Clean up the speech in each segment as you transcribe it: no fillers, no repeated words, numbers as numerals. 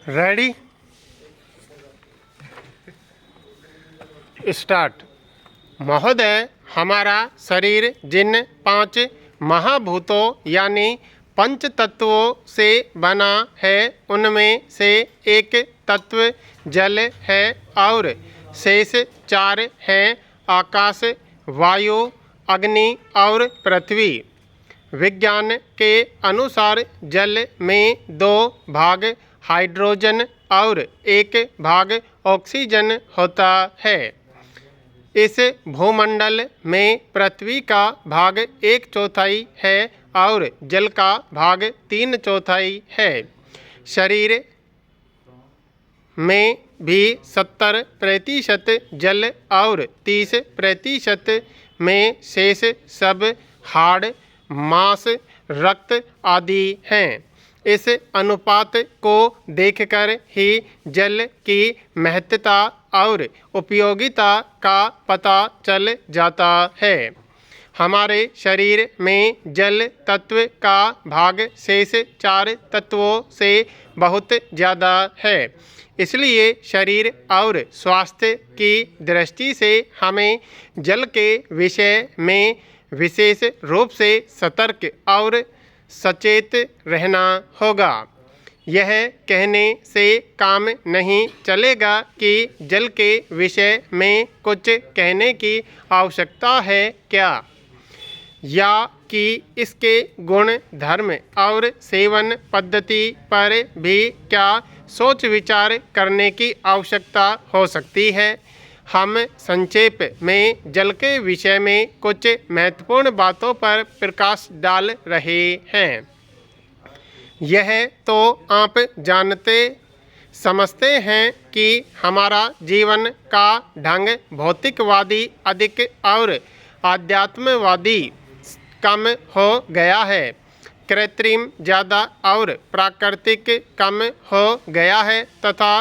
Ready start. महोदय, हमारा शरीर जिन 5 महाभूतों यानी पंच तत्वों से बना है उनमें से एक तत्व जल है और शेष 4 हैं आकाश, वायु, अग्नि और पृथ्वी। विज्ञान के अनुसार जल में 2 भाग हाइड्रोजन और 1 भाग ऑक्सीजन होता है। इस भूमंडल में पृथ्वी का भाग 1/4 है और जल का भाग 3/4 है। शरीर में भी 70% जल और 30% में शेष सब हाड़, मांस, रक्त आदि हैं। इस अनुपात को देखकर ही जल की महत्ता और उपयोगिता का पता चल जाता है। हमारे शरीर में जल तत्व का भाग शेष 4 तत्वों से बहुत ज़्यादा है। इसलिए शरीर और स्वास्थ्य की दृष्टि से हमें जल के विषय में विशेष रूप से सतर्क और सचेत रहना होगा। यह कहने से काम नहीं चलेगा कि जल के विषय में कुछ कहने की आवश्यकता है क्या, या कि इसके गुण, धर्म और सेवन पद्धति पर भी क्या सोच विचार करने की आवश्यकता हो सकती है। हम संक्षेप में जल के विषय में कुछ महत्वपूर्ण बातों पर प्रकाश डाल रहे हैं। यह तो आप जानते समझते हैं कि हमारा जीवन का ढंग भौतिकवादी अधिक और आध्यात्मवादी कम हो गया है। कृत्रिम ज़्यादा और प्राकृतिक कम हो गया है तथा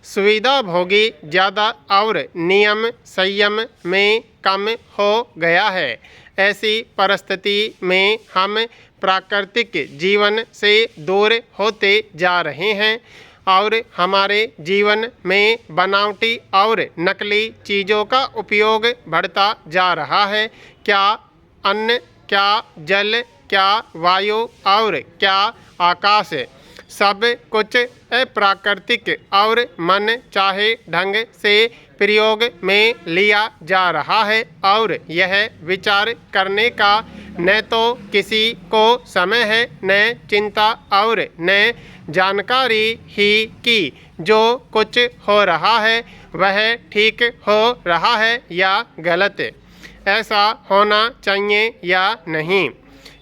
सुविधा भोगी ज़्यादा और नियम संयम में कम हो गया है। ऐसी परिस्थिति में हम प्राकृतिक जीवन से दूर होते जा रहे हैं और हमारे जीवन में बनावटी और नकली चीज़ों का उपयोग बढ़ता जा रहा है। क्या अन्न, क्या जल, क्या वायु और क्या आकाश, सब कुछ अप्राकृतिक और मन चाहे ढंग से प्रयोग में लिया जा रहा है और यह विचार करने का न तो किसी को समय है, न चिंता और न जानकारी ही कि जो कुछ हो रहा है वह ठीक हो रहा है या गलत, ऐसा होना चाहिए या नहीं।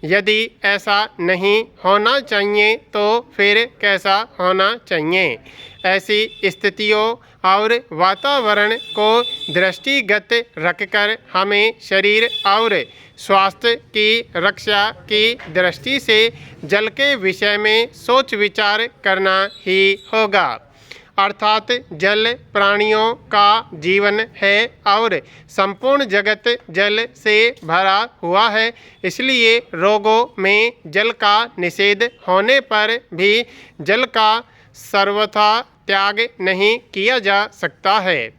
यदि ऐसा नहीं होना चाहिए तो फिर कैसा होना चाहिए। ऐसी स्थितियों और वातावरण को दृष्टिगत रखकर हमें शरीर और स्वास्थ्य की रक्षा की दृष्टि से जल के विषय में सोच विचार करना ही होगा। अर्थात जल प्राणियों का जीवन है और संपूर्ण जगत जल से भरा हुआ है। इसलिए रोगों में जल का निषेध होने पर भी जल का सर्वथा त्याग नहीं किया जा सकता है।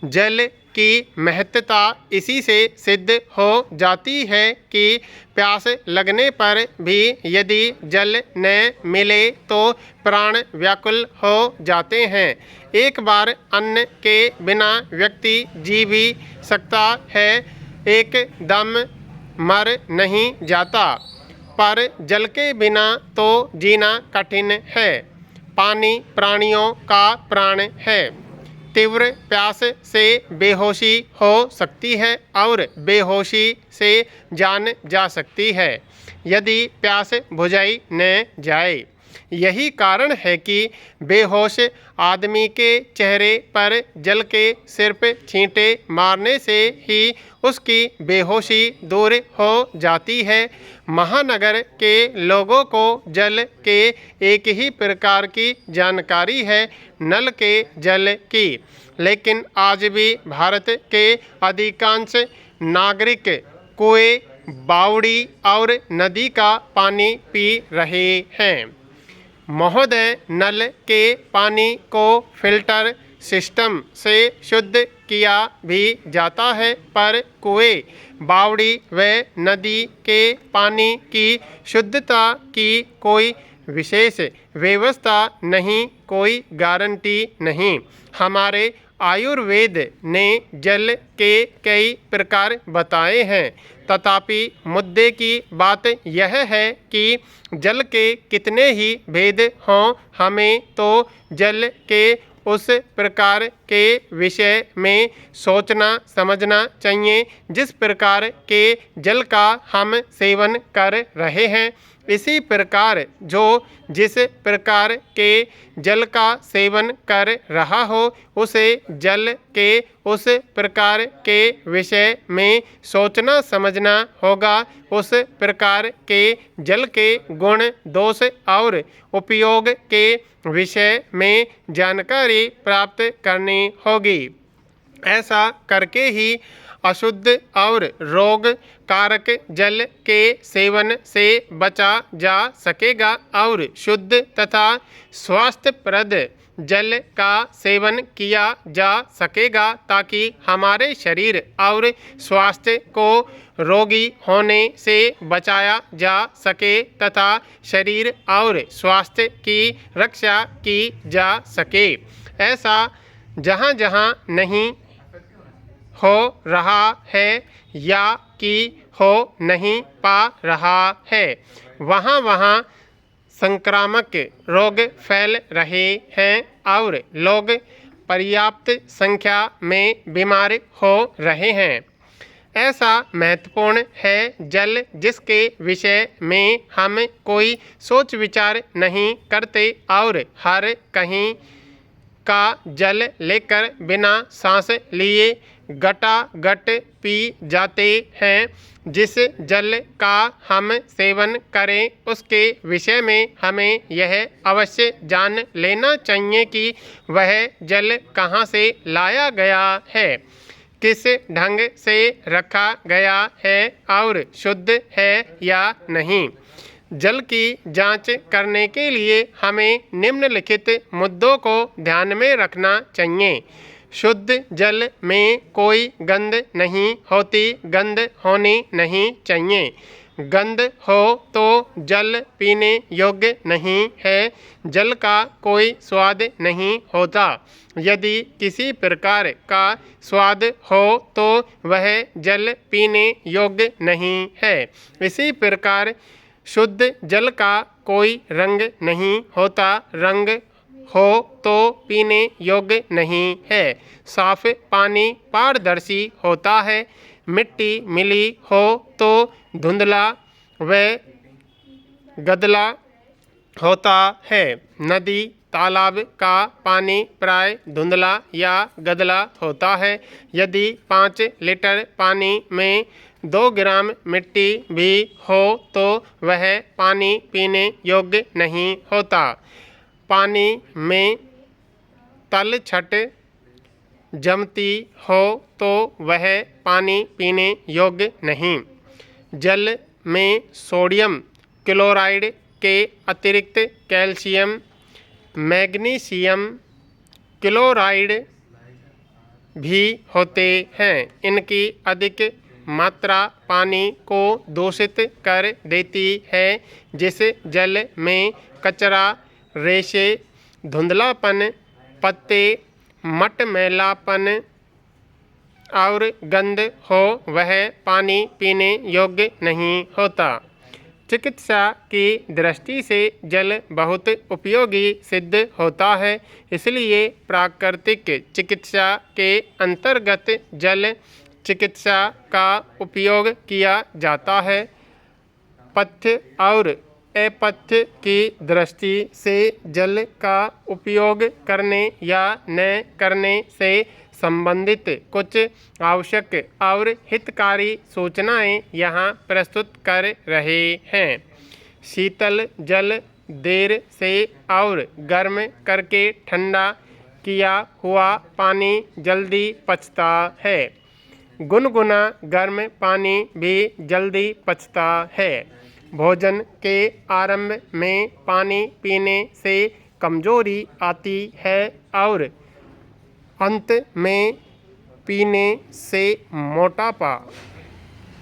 जल की महत्ता इसी से सिद्ध हो जाती है कि प्यास लगने पर भी यदि जल न मिले तो प्राण व्याकुल हो जाते हैं। एक बार अन्न के बिना व्यक्ति जी भी सकता है, एकदम मर नहीं जाता, पर जल के बिना तो जीना कठिन है। पानी प्राणियों का प्राण है। तीव्र प्यास से बेहोशी हो सकती है और बेहोशी से जान जा सकती है यदि प्यास बुझाई न जाए। यही कारण है कि बेहोश आदमी के चेहरे पर जल के सिर्फ छींटे मारने से ही उसकी बेहोशी दूर हो जाती है। महानगर के लोगों को जल के एक ही प्रकार की जानकारी है, नल के जल की, लेकिन आज भी भारत के अधिकांश नागरिक कुएं, बावड़ी और नदी का पानी पी रहे हैं। महोदय, नल के पानी को फिल्टर सिस्टम से शुद्ध किया भी जाता है, पर कुएं, बावड़ी व नदी के पानी की शुद्धता की कोई विशेष व्यवस्था नहीं, कोई गारंटी नहीं। हमारे आयुर्वेद ने जल के कई प्रकार बताए हैं, तथापि मुद्दे की बात यह है कि जल के कितने ही भेद हों, हमें तो जल के उस प्रकार के विषय में सोचना समझना चाहिए जिस प्रकार के जल का हम सेवन कर रहे हैं। इसी प्रकार जो जिस प्रकार के जल का सेवन कर रहा हो, उसे जल के उस प्रकार के विषय में सोचना समझना होगा। उस प्रकार के जल के गुण दोष और उपयोग के विषय में जानकारी प्राप्त करनी होगी। ऐसा करके ही अशुद्ध और रोग कारक जल के सेवन से बचा जा सकेगा और शुद्ध तथा स्वास्थ्यप्रद जल का सेवन किया जा सकेगा, ताकि हमारे शरीर और स्वास्थ्य को रोगी होने से बचाया जा सके तथा शरीर और स्वास्थ्य की रक्षा की जा सके। ऐसा जहाँ जहाँ नहीं हो रहा है या कि हो नहीं पा रहा है, वहाँ वहाँ संक्रामक रोग फैल रहे हैं और लोग पर्याप्त संख्या में बीमार हो रहे हैं। ऐसा महत्वपूर्ण है जल जिसके विषय में हम कोई सोच विचार नहीं करते और हर कहीं का जल लेकर बिना सांस लिए गटागट पी जाते हैं। जिस जल का हम सेवन करें उसके विषय में हमें यह अवश्य जान लेना चाहिए कि वह जल कहाँ से लाया गया है, किस ढंग से रखा गया है और शुद्ध है या नहीं। जल की जांच करने के लिए हमें निम्नलिखित मुद्दों को ध्यान में रखना चाहिए। शुद्ध जल में कोई गंध नहीं होती, गंध होनी नहीं चाहिए। गंध हो तो जल पीने योग्य नहीं है, जल का कोई स्वाद नहीं होता। यदि किसी प्रकार का स्वाद हो तो वह जल पीने योग्य नहीं है। इसी प्रकार शुद्ध जल का कोई रंग नहीं होता, रंग हो तो पीने योग्य नहीं है। साफ पानी पारदर्शी होता है, मिट्टी मिली हो तो धुंधला व गदला होता है। नदी तालाब का पानी प्राय धुंधला या गदला होता है। यदि 5 लीटर पानी में 2 ग्राम मिट्टी भी हो तो वह पानी पीने योग्य नहीं होता। पानी में तलछट जमती हो तो वह पानी पीने योग्य नहीं। जल में सोडियम क्लोराइड के अतिरिक्त कैल्शियम, मैग्नीशियम क्लोराइड भी होते हैं। इनकी अधिक मात्रा पानी को दूषित कर देती है, जिस जल में कचरा, रेशे, धुंधलापन, पत्ते, मटमैलापन और गंध हो वह पानी पीने योग्य नहीं होता। चिकित्सा की दृष्टि से जल बहुत उपयोगी सिद्ध होता है, इसलिए प्राकृतिक चिकित्सा के अंतर्गत जल चिकित्सा का उपयोग किया जाता है। पथ्य और अपथ्य की दृष्टि से जल का उपयोग करने या न करने से संबंधित कुछ आवश्यक और हितकारी सूचनाएं यहाँ प्रस्तुत कर रहे हैं। शीतल जल देर से और गर्म करके ठंडा किया हुआ पानी जल्दी पचता है। गुनगुना गर्म पानी भी जल्दी पचता है। भोजन के आरंभ में पानी पीने से कमजोरी आती है और अंत में पीने से मोटापा